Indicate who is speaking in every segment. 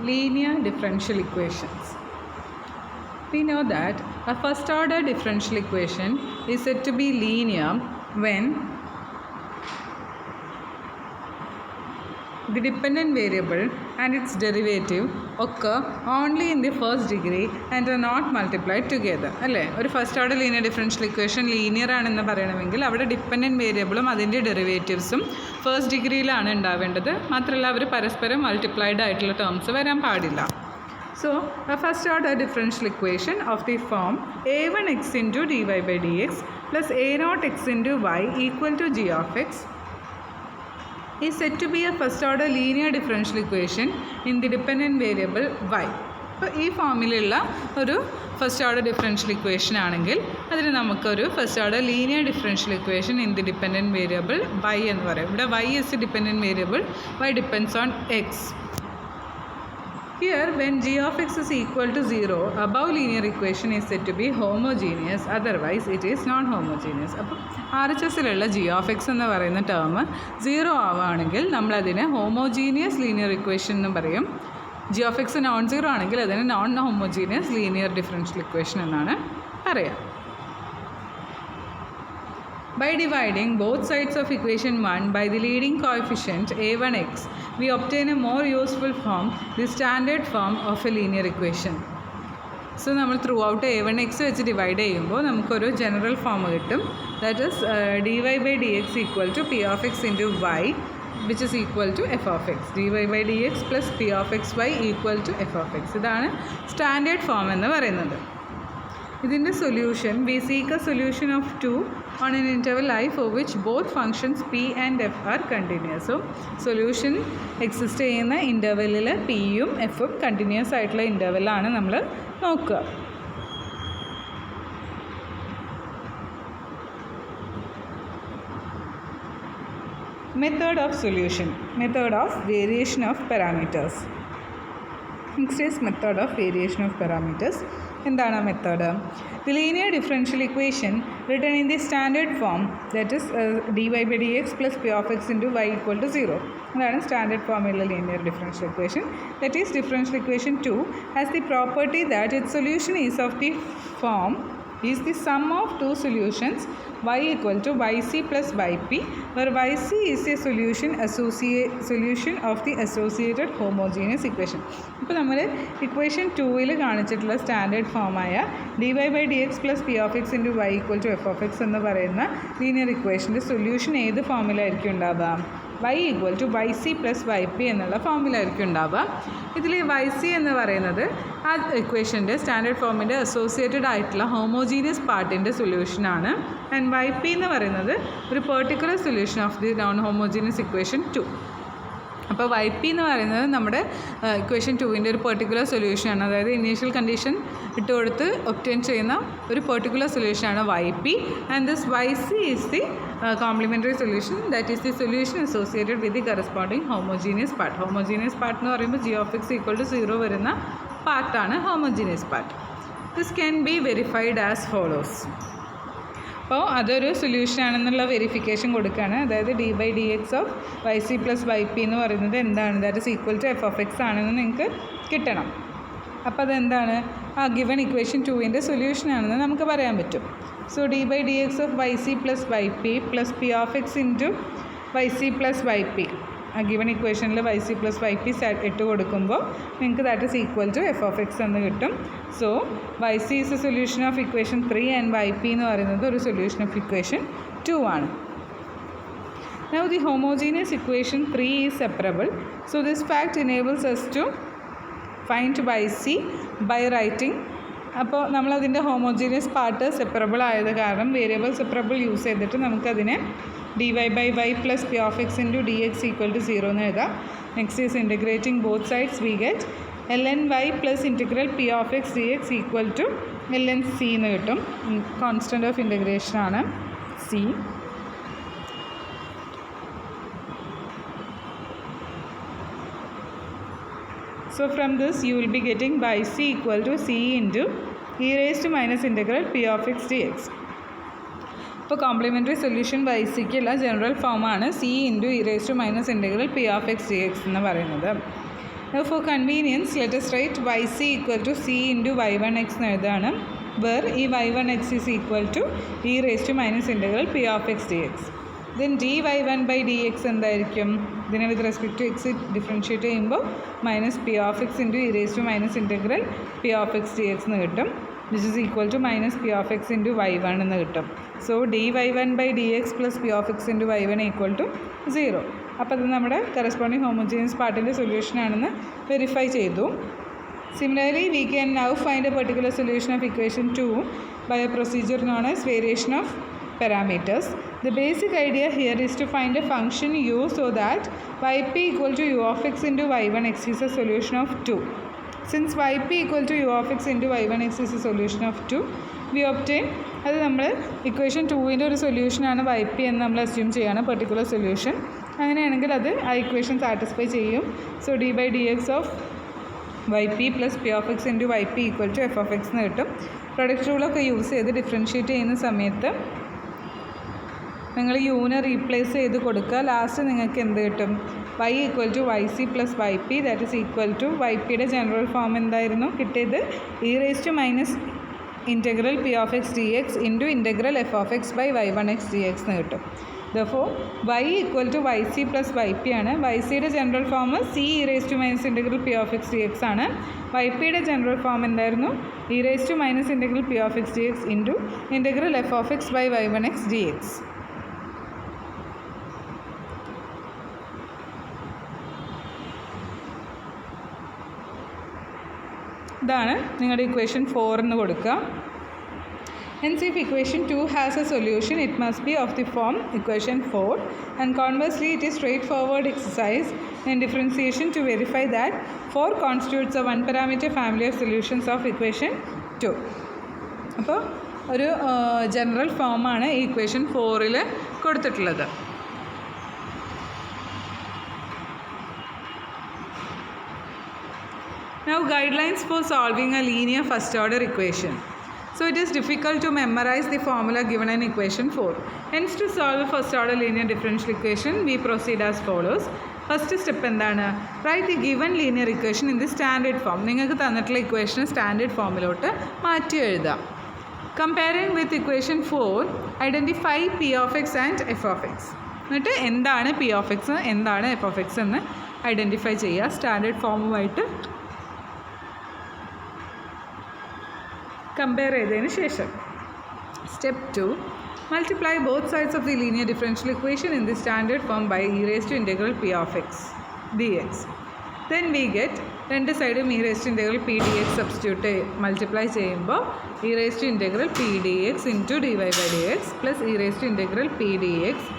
Speaker 1: linear differential equations. We know that a first order differential equation is said to be linear when the dependent variable and its derivative occur only in the first degree and are not multiplied together. അല്ലേ, ഒരു first order linear differential equation linear ആണെന്ന് പറയണമെങ്കിൽ അവിടെ dependent വേരിയബിളും അതിൻ്റെ ഡെറിവേറ്റീവ്സും first ഡിഗ്രിയിലാണ് ഉണ്ടാവേണ്ടത്. മാത്രമല്ല അവർ പരസ്പരം മൾട്ടിപ്ലൈഡ് ആയിട്ടുള്ള ടേംസ് വരാൻ പാടില്ല. So, a first order differential equation of the form a1x into dy by dx plus a0x into y equal to g of x is said to be a first order linear differential equation in the dependent variable y. അപ്പോൾ ഈ ഫോമിലുള്ള ഒരു first order differential equation ആണെങ്കിൽ അതിന് നമുക്കൊരു first order linear differential equation in the dependent variable y എന്ന് പറയും. ഇവിടെ y is the dependent variable, y depends on x. Here, when g of x is equal to 0, above linear equation is said to be homogeneous, otherwise it is non-homogeneous. അപ്പോൾ R H എസിലുള്ള g of x എന്ന് പറയുന്ന term 0 ആവുകയാണെങ്കിൽ നമ്മളതിനെ homogeneous linear equation എന്ന് പറയും. G of X non zero ആണെങ്കിൽ അതിന് non homogeneous linear differential equation എന്നാണ് പറയാം. By dividing both sides of equation 1 by the leading coefficient a1x, we obtain a more useful form, the standard form of a linear equation. So, നമ്മൾ throughout a1x വെച്ച് divide ചെയ്യുമ്പോൾ നമുക്കൊരു general form കിട്ടും. That is dy by dx equal to p of x into y which is equal to f of x. dy by dx plus p of xy equal to f of x. ഇതാണ് standard form എന്ന് പറയുന്നത്. ഇതിൻ്റെ solution V seek A solution of 2 on an interval I for which both functions p and f are continuous. So, solution exist ചെയ്യുന്ന ഇൻ്റർവെല്ലിൽ പിയും എഫും continuous ആയിട്ടുള്ള ഇൻ്റർവെല്ലാണ് നമ്മൾ നോക്കുക. Method of solution, method of variation of parameters. Next is method of variation of parameters. എന്താണ് ആ method? The linear differential equation written in the standard form, that is dy by dx plus p of x into y equal to 0. അതാണ് standard ഫോമിലുള്ള linear differential equation. That is differential equation 2 has the property that it's solution is of the form is the sum of two solutions y equal to yc plus yp, where yc is a solution of the associated homogeneous equation. ഇപ്പോൾ നമ്മൾ equation 2-ൽ കാണിച്ചിട്ടുള്ള standard ഫോമായ dy by dx plus p of x into y equal to f of x എന്ന് പറയുന്ന linear ഇക്വേഷൻ്റെ solution ഏത് ഫോമിലായിരിക്കും ഉണ്ടാവുക? y equal to yc plus yp എന്നുള്ള ഫോമിലായിരിക്കും ഉണ്ടാവുക. ഇതിൽ yc എന്ന് പറയുന്നത് ആ ഇക്വേഷൻ്റെ സ്റ്റാൻഡേർഡ് ഫോമിൻ്റെ അസോസിയേറ്റഡ് ആയിട്ടുള്ള ഹോമോജീനിയസ് പാർട്ടിൻ്റെ സൊല്യൂഷനാണ്. ആൻഡ് yp എന്ന് പറയുന്നത് ഒരു particular solution of the non homogeneous equation 2. അപ്പോൾ yp എന്ന് പറയുന്നത് നമ്മുടെ ഇക്വേഷൻ 2-ൻ്റെ ഒരു പെർട്ടിക്കുലർ സൊല്യൂഷനാണ്. അതായത് ഇനീഷ്യൽ കണ്ടീഷൻ ഇട്ട് കൊടുത്ത് ഒബ്റ്റെയിൻ ചെയ്യുന്ന ഒരു പെർട്ടിക്കുലർ സൊല്യൂഷനാണ് yp. And this yc is the complementary solution, that is the solution associated with the corresponding homogeneous part. Homogeneous part എന്ന് പറയുമ്പോൾ g of x equal to 0 വരുന്ന പാർട്ടാണ് homogeneous part. This can be verified as follows. അപ്പോൾ അതൊരു സൊല്യൂഷനാണെന്നുള്ള verification കൊടുക്കുകയാണ്. അതായത് dy by dx of yc plus yp എന്ന് പറയുന്നത് എന്താണ്? That is equal to f of x ആണെന്ന് നിങ്ങൾക്ക് കിട്ടണം. അപ്പോൾ അതെന്താണ്? ആ ഗിവൺ ഇക്വേഷൻ 2-ൻ്റെ സൊല്യൂഷനാണെന്ന് നമുക്ക് പറയാൻ പറ്റും. So dy by dx of yc plus yp plus p of x into yc plus yp, ആ ഗിവൺ ഇക്വേഷനിൽ yc പ്ലസ് yp ഇട്ട് കൊടുക്കുമ്പോൾ നിങ്ങൾക്ക് that is equal to f of x എന്ന് കിട്ടും. So yc is a solution of equation 3 and yp എന്ന് പറയുന്നത് ഒരു സൊല്യൂഷൻ ഓഫ് ഇക്വേഷൻ 2 ആണ്. Now the homogeneous equation 3 is separable. So this fact enables us to find yc by writing. അപ്പോൾ നമ്മളതിൻ്റെ homogeneous part separable ആയത് കാരണം variable separable use ചെയ്തിട്ട് നമുക്കതിനെ dy by y plus p of x into dx equal to 0 എന്ന് എഴുതാം. Next is integrating both sides we get ln y plus integral p of x dx equal to ln c എന്ന് കിട്ടും. Constant of ഇൻറ്റഗ്രേഷനാണ് c. So from this you will be getting yc equal to c into e raised to minus integral p of x dx. ഇപ്പോൾ complementary solution ycക്കുള്ള general ഫോമാണ് c into e raise to minus integral p of x dx എന്ന് പറയുന്നത്. For convenience let us write yc equal to c into y1x എന്ന് എഴുതാണ്. Where ഈ y1x is equal to e raised to minus integral p of x dx. Then dy1 by dx എന്തായിരിക്കും? ഇതിനെ with respect to x differentiate ചെയ്യുമ്പോൾ minus p of x into e raise to minus integral p of x d x എന്ന് കിട്ടും. Which is equal to minus p of x into y1 എന്ന് കിട്ടും. So dy1 by dx plus p of x into y1 equal to 0. അപ്പോൾ അത് നമ്മുടെ corresponding homogeneous പാർട്ടിൻ്റെ സൊല്യൂഷനാണെന്ന് verify ചെയ്തു. Similarly, we can now find a particular solution of equation 2 by a procedure known as variation of parameters. The basic idea here is to find a function u so that yp equal to u of x into y1x is a solution of 2. Since yp equal to u of x into y1x is a solution of 2, we obtain അത് നമ്മൾ equation 2ൻ്റെ ഒരു സൊല്യൂഷനാണ് yp എന്ന് നമ്മൾ assume ചെയ്യാണ് particular solution. അങ്ങനെയാണെങ്കിൽ അത് ആ equation satisfy ചെയ്യും. So d by d x of yp plus p of x into yp equal to f of x എന്ന് കിട്ടും. പ്രൊഡക്റ്റ് റൂളൊക്കെ യൂസ് ചെയ്ത് ഡിഫറൻഷ്യേറ്റ് ചെയ്യുന്ന സമയത്ത് നിങ്ങൾ യൂനെ റീപ്ലേസ് ചെയ്ത് കൊടുക്കുക. ലാസ്റ്റ് നിങ്ങൾക്ക് എന്ത് കിട്ടും? y equal to y c plus y p that is equal to ypയുടെ ജനറൽ ഫോം എന്തായിരുന്നു കിട്ടിയത്? E raise to minus integral p of x d x into integral f of x by y1x d x എന്ന് കിട്ടും. Therefore, y equal to yc plus yp ആണ്. ycയുടെ general form c e raised to minus integral p of x dx ആണ്. ypയുടെ general form എന്തായിരുന്നു? e raised to minus integral p of x dx into integral f of x by y1x dx. ഇതാണ് നിങ്ങളുടെ equation 4 എന്ന് കൊടുക്കുക. Hence, if equation 2 has a solution, it must be of the form equation 4, and conversely, it is straightforward exercise in differentiation to verify that 4 constitutes a one-parameter family of solutions of equation 2. അപ്പോൾ ഒരു general ഫോമാണ് ഈ equation 4ൽ കൊടുത്തിട്ടുള്ളത്. Now, guidelines for solving a linear first-order equation. So it is difficult to memorize the formula given in equation 4. Hence, to solve a first order linear differential equation, we proceed as follows. First step എന്താണ്? Write the given linear equation in the standard form. നിങ്ങൾക്ക് തന്നിട്ടുള്ള equation standard ഫോമിലോട്ട് മാറ്റി എഴുതാം. Comparing with equation 4, identify p of x and f of x. എന്നിട്ട് എന്താണ് p of x എന്താണ് f of x എന്ന് identify ചെയ്യുക സ്റ്റാൻഡേർഡ് ഫോമുമായിട്ട് കമ്പയർ ചെയ്തതിന് ശേഷം. Step 2, multiply both sides of the linear differential equation in the standard form by e raise to integral p of x d x. Then we get രണ്ട് സൈഡും e raise to integral p d x substitute multiply ചെയ്യുമ്പോൾ e raise to integral p d x into d y by d x plus e raise to integral p d X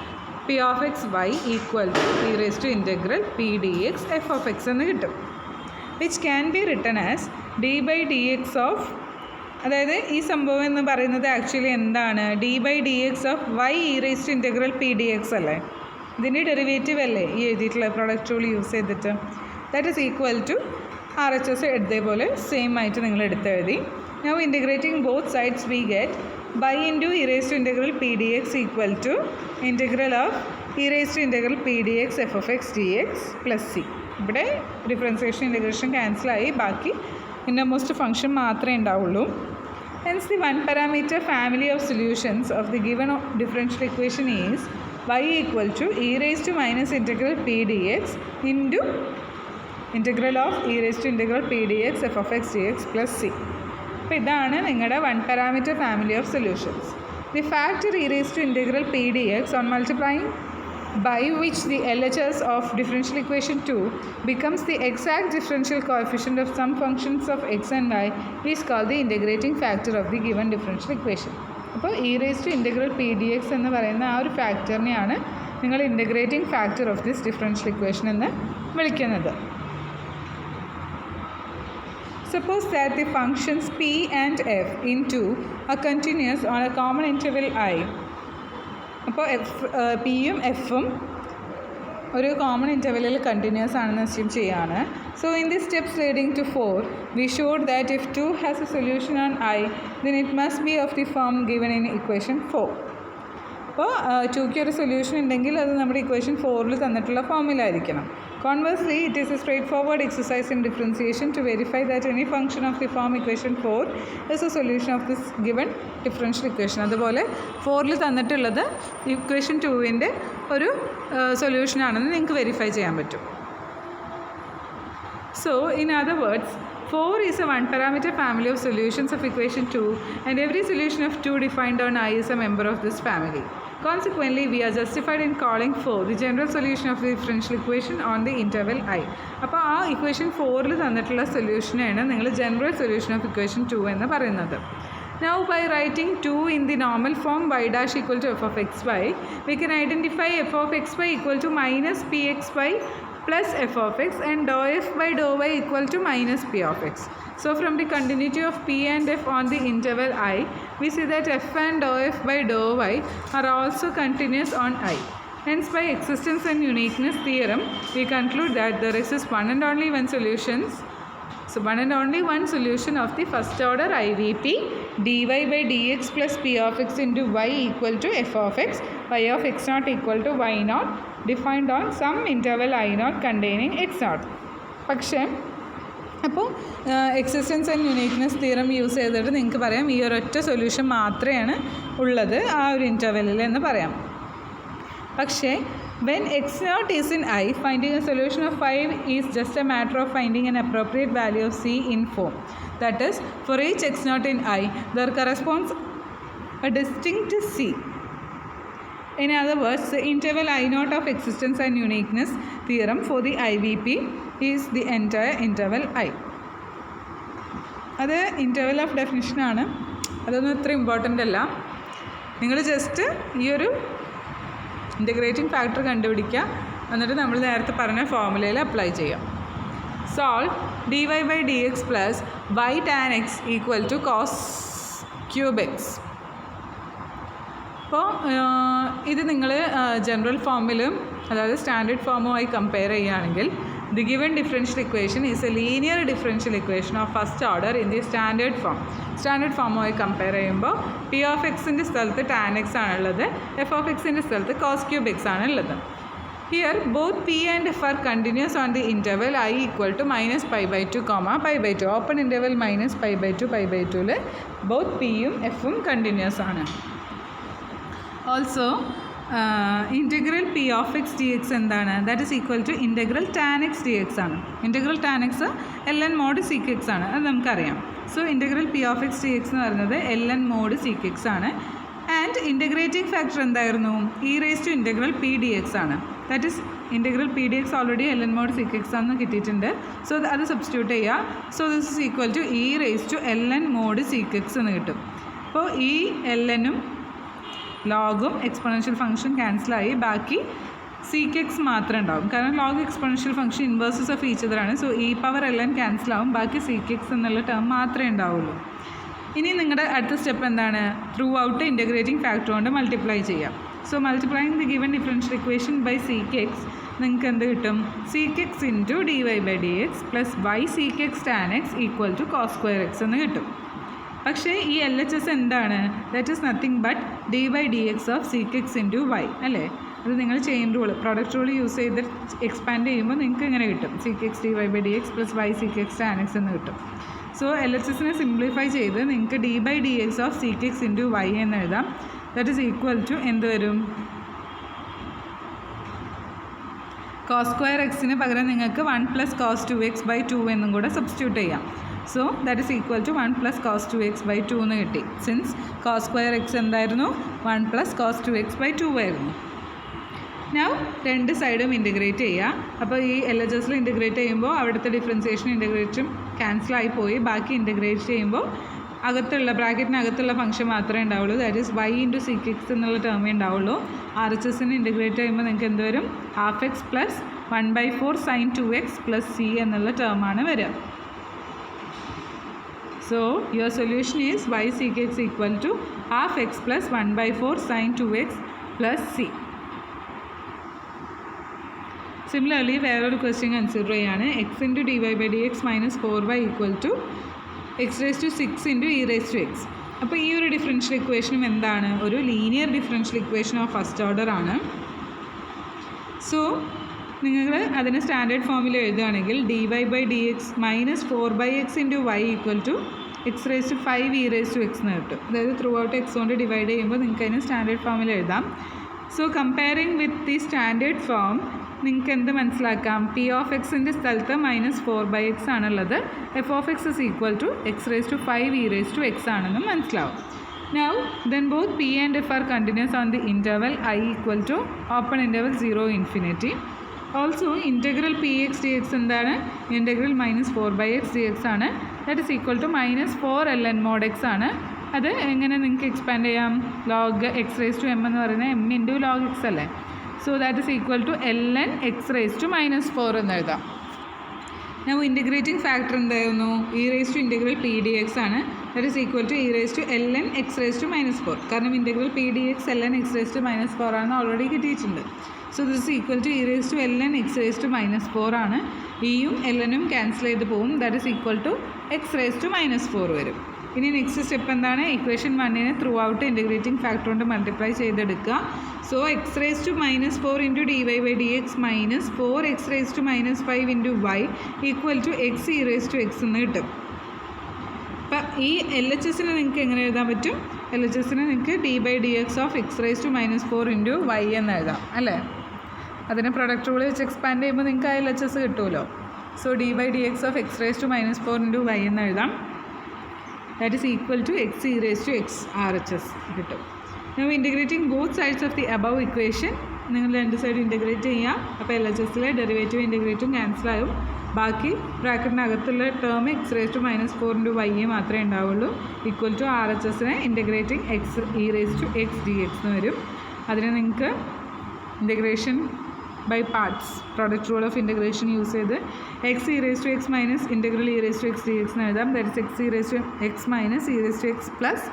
Speaker 1: p of x y equal to e raise to integral p d x f of x എന്ന് കിട്ടും. Which can be written as d by d x of, അതായത് ഈ സംഭവം എന്ന് പറയുന്നത് actually എന്താണ്? D by d x of y e raise to integral p d x അല്ലേ? ഇതിൻ്റെ ഡെറിവേറ്റീവ് അല്ലേ ഈ എഴുതിയിട്ടുള്ള പ്രോഡക്റ്റ് റൂൾ യൂസ് ചെയ്തിട്ട്? That is equal to R H S എഴുതിയപോലെ സെയിം ആയിട്ട് നിങ്ങൾ എടുത്തെഴുതി. Now integrating both sides we get by into e raise to integral p d x equal to integral of e raise to integral p d x f of x d x plus c. ഇവിടെ differentiation integration ക്യാൻസലായി, ബാക്കി innermost function മാത്രമേ ഉണ്ടാവുള്ളൂ. Hence, the one-parameter family of solutions of the given differential equation is y equal to e raised to minus integral p dx into integral of e raised to integral p dx f of x dx plus c. അപ്പോൾ ഇതാണ് നിങ്ങളുടെ one-parameter family of solutions. The factor e raised to integral p dx on multiplying by which the LHS of differential equation 2 becomes the exact differential coefficient of some functions of x and y is called the integrating factor of the given differential equation. അപ്പോൾ e raised to integral p dx എന്ന് പറയുന്ന ആ ഒരു ഫാക്ടറിനെയാണ് നിങ്ങൾ integrating factor of this differential equation എന്ന് വിളിക്കുന്നത്. Suppose that the functions p and f in 2 are continuous on a common interval I. അപ്പോൾ പിയും എഫും ഒരു കോമൺ ഇൻ്റർവെല്ലിൽ കണ്ടിന്യൂസ് ആണെന്ന് അസ്യൂം ചെയ്യാണ്. So in the steps leading to 4 we showed that if 2 has a solution on I then it must be of the form given in equation 4. അപ്പോൾ 2ക്ക് ഒരു solution ഉണ്ടെങ്കിൽ അത് നമ്മുടെ ഇക്വേഷൻ 4ൽ തന്നിട്ടുള്ള ഫോമിലായിരിക്കണം. Conversely, it is a straightforward exercise in differentiation to verify that any function of the form equation 4 is a solution of this given differential equation. അതുപോലെ 4ൽ തന്നിട്ടുള്ളത് equation 2ൻ്റെ ഒരു സൊല്യൂഷനാണെന്ന് നിങ്ങൾക്ക് വെരിഫൈ ചെയ്യാൻ പറ്റും. So, in other words, 4 is a one-parameter family of solutions of equation 2, and every solution of 2 defined on I is a member of this family. Consequently, we are justified in calling 4 the general solution of the differential equation on the interval I. അപ്പോൾ ആ equation 4ൽ തന്നിട്ടുള്ള സൊല്യൂഷനാണ് നിങ്ങൾ general solution of equation 2 എന്ന് പറയുന്നത്. Now, by writing 2 in the normal form y dash equal to f of xy, we can identify f of xy equal to minus pxy plus f of x and dou f by dou y equal to minus p of x. So from the continuity of p and f on the interval I, we see that f and dou f by dou y are also continuous on I. Hence, by existence and uniqueness theorem, we conclude that there exists one and only one solution of the first order IVP dy by dx plus p of x into y equal to f of x, y of x naught equal to y naught, defined on some interval I naught containing x naught. പക്ഷേ അപ്പോൾ existence and uniqueness theorem use ചെയ്തിട്ട് നിങ്ങൾക്ക് പറയാം ഈ ഒരൊറ്റ solution മാത്രമാണ് ഉള്ളത് ആ ഒരു ഇൻ്റർവെല്ലിൽ എന്ന് പറയാം. പക്ഷേ when x naught is in I, finding a solution of 5 is just a matter of finding an appropriate value of c in form. That is, for each x naught in I, there corresponds a distinct c. In other words, the interval I naught of existence and uniqueness theorem for the IVP is the entire interval I. അത് interval of ഡെഫിനിഷനാണ്, അതൊന്നും ഇത്ര important അല്ല. നിങ്ങൾ just ഈ ഒരു integrating factor കണ്ടുപിടിക്കുക, എന്നിട്ട് നമ്മൾ നേരത്തെ പറഞ്ഞ ഫോർമുലയിൽ അപ്ലൈ ചെയ്യാം. Solve dy by dx plus y tan x equal to cos cube x. അപ്പോൾ ഇത് നിങ്ങൾ ജനറൽ ഫോമിലും അതായത് സ്റ്റാൻഡേർഡ് ഫോമുമായി കമ്പയർ ചെയ്യുകയാണെങ്കിൽ the given differential equation is a linear differential equation of first order in the standard ഫോമുമായി compare ചെയ്യുമ്പോൾ p of എക്സിൻ്റെ സ്ഥലത്ത് ടാൻ എക്സ് ആണുള്ളത്, എഫ് ഓഫ് എക്സിൻ്റെ സ്ഥലത്ത് കോസ് ക്യൂബ് എക്സ് ആണുള്ളത്. Here both p and f are continuous on the interval I equal to minus pi by 2, pi by 2. Open interval minus pi by 2, pi by 2 both p യും f ഉം continuous ആണ്. Also integral p of x dx എന്താണ്? That is equal to integral tan x dx ആണ്. Integral tan x ln mod sec x ആണ്, അത് നമുക്കറിയാം. So integral p of x dx എന്ന് പറയുന്നത് ln mod sec x ആണ്. And integrating factor എന്തായിരുന്നു? E raise to integral p d x ആണ്. That is integral p d x already l n mod sec x ആണെന്ന് കിട്ടിയിട്ടുണ്ട്. So അത് substitute ചെയ്യുക. So this is equal to e raise to l n mod sec x എന്ന് കിട്ടും. അപ്പോൾ ഈ l എനും ലോഗും എക്സ്പൊണൻഷ്യൽ ഫംഗ്ഷൻ ക്യാൻസലായി ബാക്കി സീക്ക് എക്സ് മാത്രമേ ഉണ്ടാവും. കാരണം log exponential function inverses of each അതറാണ്. So e power l n ക്യാൻസലാവും, ബാക്കി സീക്ക് എക്സ് എന്നുള്ള ടേം മാത്രമേ ഉണ്ടാവുള്ളൂ. ഇനി നിങ്ങളുടെ അടുത്ത സ്റ്റെപ്പ് എന്താണ്? ത്രൂ ഔട്ട് ഇൻ്റഗ്രേറ്റിംഗ് ഫാക്ടർ കൊണ്ട് മൾട്ടിപ്ലൈ ചെയ്യാം. So multiplying the given differential equation by sec x നിങ്ങൾക്ക് എന്ത് കിട്ടും? Sec x into d y by d x plus y sec x tan x equal to cos square x എന്ന് കിട്ടും. പക്ഷേ ഈ L H S എന്താണ്? That is nothing but d by d x of sec x into y അല്ലേ? അത് നിങ്ങൾ chain rule product rule use ചെയ്ത് expand ചെയ്യുമ്പോൾ നിങ്ങൾക്ക് ഇങ്ങനെ കിട്ടും sec x d y by d x plus y sec x tan x എന്ന് കിട്ടും. സോ എൽ എച്ച് എസിനെ സിംപ്ലിഫൈ ചെയ്ത് നിങ്ങൾക്ക് d by d x of sec x into y എന്ന് എഴുതാം. ദാറ്റ് ഈസ് ഈക്വൽ ടു എന്ത് വരും? കോസ് സ്ക്വയർ എക്സിന് പകരം നിങ്ങൾക്ക് 1 പ്ലസ് കോസ് 2x ബൈ 2 എന്നും കൂടെ സബ്സ്റ്റിറ്റ്യൂട്ട് ചെയ്യാം. So that is equal to 1 plus cos 2x by 2 എന്ന് കിട്ടി. സിൻസ് കോസ് സ്ക്വയർ എക്സ് എന്തായിരുന്നു? 1 പ്ലസ് കോസ് 2x ബൈ 2 ആയിരുന്നു. നൗ രണ്ട് സൈഡും ഇൻറ്റഗ്രേറ്റ് ചെയ്യുക. അപ്പോൾ ഈ എൽ എച്ച് എസിൽ ഇൻറ്റഗ്രേറ്റ് ചെയ്യുമ്പോൾ അവിടുത്തെ ഡിഫറൻസിയേഷൻ ഇൻറ്റഗ്രേറ്റും ക്യാൻസലായി പോയി ബാക്കി ഇൻറ്റഗ്രേറ്റ് ചെയ്യുമ്പോൾ അകത്തുള്ള ബ്രാക്കറ്റിനകത്തുള്ള ഫംഗ്ഷൻ മാത്രമേ ഉണ്ടാവുള്ളൂ. ദാറ്റ് ഈസ് വൈ ഇൻറ്റു സിക്ക് എക്സ് എന്നുള്ള ടേമേ ഉണ്ടാവുള്ളൂ. ആർ എച്ച് എസിന് ഇൻറ്റഗ്രേറ്റ് ചെയ്യുമ്പോൾ നിങ്ങൾക്ക് എന്ത് വരും? Half x plus 1/4 sine 2x plus c എന്നുള്ള ടേമാണ് വരിക. So your solution is y sec x equal to half x plus 1/4 sine 2x plus c. Similarly വേറൊരു ക്വസ്റ്റ്യൻ കൺസിഡർ ചെയ്യാണ്. X into d y by d x minus 4y equal to x raise to 6 into e raise to x. അപ്പോൾ ഈ ഒരു differential ഇക്വേഷനും എന്താണ്? ഒരു linear differential equation of first order ആണ്. So നിങ്ങൾ അതിന് സ്റ്റാൻഡേർഡ് ഫോമിൽ എഴുതുകയാണെങ്കിൽ dy/dx minus 4/x into y equal to x raise to 5 e raise to x എന്ന് കിട്ടും. അതായത് ത്രൂ ഔട്ട് എക്സ് കൊണ്ട് ഡിവൈഡ് ചെയ്യുമ്പോൾ നിങ്ങൾക്ക് അതിന് സ്റ്റാൻഡേർഡ് ഫോമിൽ എഴുതാം. So comparing with the standard form നിങ്ങൾക്ക് എന്ത് മനസ്സിലാക്കാം? പി ഓഫ് എക്സിൻ്റെ സ്ഥലത്ത് മൈനസ് 4/x ആണുള്ളത്. F of x is equal to x raise to 5 e raise to x ആണെന്നും മനസ്സിലാവും. Now then both p and f are continuous on the interval I equal to open interval 0 infinity. Also integral px dx എന്താണ്? Integral minus 4/x dx ആണ്. That is equal to minus 4 ln mod x ആണ്. അത് എങ്ങനെ നിങ്ങൾക്ക് expand ചെയ്യാം? Log x raise to m എന്ന് പറയുന്നത് m into log x അല്ലേ. So that is equal to ln x raise to minus 4 എന്ന് എഴുതാം. Now ഇൻറ്റഗ്രേറ്റിംഗ് ഫാക്ടർ എന്തായിരുന്നു? E raise to integral p d x ആണ്. That is equal to e raise to ln x raise to minus 4. കാരണം integral p d x ln x raise to minus 4 ആണെന്ന് already കിട്ടിയിട്ടുണ്ട്. So this is equal to e raise to ln x raise to minus 4 ആണ്. ഇയും lnഉം cancel ചെയ്ത് പോകും. That is equal to x raise to minus 4 വരും. ഇനി next step എന്താണ്? ഇക്വേഷൻ 1നെ ത്രൂ ഔട്ട് ഇൻറ്റഗ്രേറ്റിംഗ് ഫാക്ടർ കൊണ്ട് മൾട്ടിപ്ലൈ ചെയ്തെടുക്കുക. So x raise to minus 4 into dy/dx minus 4x raise to minus 5 into y equal to x e raise to x എന്ന് കിട്ടും. അപ്പം ഈ എൽ എച്ച് എസിനെ നിങ്ങൾക്ക് എങ്ങനെ എഴുതാൻ പറ്റും? എൽ എച്ച് എസിനെ നിങ്ങൾക്ക് d/dx of x raise to minus 4 into y എന്ന് എഴുതാം അല്ലേ. അതിനെ പ്രൊഡക്റ്റ് റൂൾ വെച്ച് എക്സ്പാൻഡ് ചെയ്യുമ്പോൾ നിങ്ങൾക്ക് ആ എൽ എച്ച് എസ് കിട്ടുമല്ലോ. So d/dx of x raise to minus 4 into y എന്ന് എഴുതാം. That is equal to x e raise to x R H S കിട്ടും. Now integrating both sides of the above equation നിങ്ങൾ രണ്ട് side integrate ചെയ്യാം. അപ്പോൾ L H എസിലെ derivative ഇൻറ്റഗ്രേറ്റും ക്യാൻസലാകും. ബാക്കി ബ്രാക്കറ്റിനകത്തുള്ള term x raise to minus 4 into y മാത്രമേ ഉണ്ടാവുള്ളൂ. ഈക്വൽ ടു ആർ എച്ച് എസിനെ integrating x e raise to x d x എന്ന് വരും. അതിന് നിങ്ങൾക്ക് integration by parts product rule of integration use ചെയ്ത് x e raise to x minus integral e raise to x d x എന്ന് എഴുതാം. That is x e raise to x minus e raise to x plus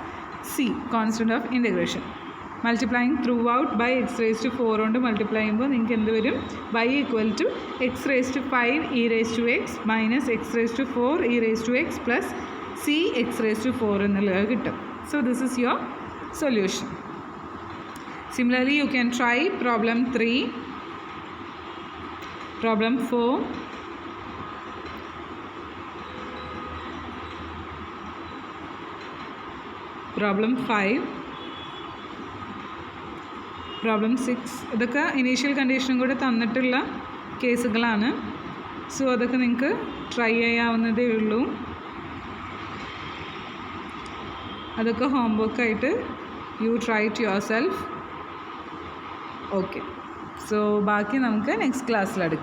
Speaker 1: c constant of integration multiplying throughout by x raised to 4 കൊണ്ട് multiply ചെയ്യുമ്പോൾ നിങ്ങൾക്ക് എന്ത് വരും? y equal to x raise to 5 e raise to x minus x raise to 4 e raise to x plus c x raise to 4 എന്നുള്ളത് കിട്ടും. So this is your solution. Similarly you can try problem 3, problem 4, problem 5, problem 6. ഇതൊക്കെ initial കണ്ടീഷനും കൂടെ തന്നിട്ടുള്ള കേസുകളാണ്. So അതൊക്കെ നിങ്ങൾക്ക് try ചെയ്യാവുന്നതേ ഉള്ളൂ. അതൊക്കെ ഹോംവർക്കായിട്ട് you try it yourself. Okay, so ബാക്കി നമുക്ക് നെക്സ്റ്റ് ക്ലാസ്സിലെടുക്കാം.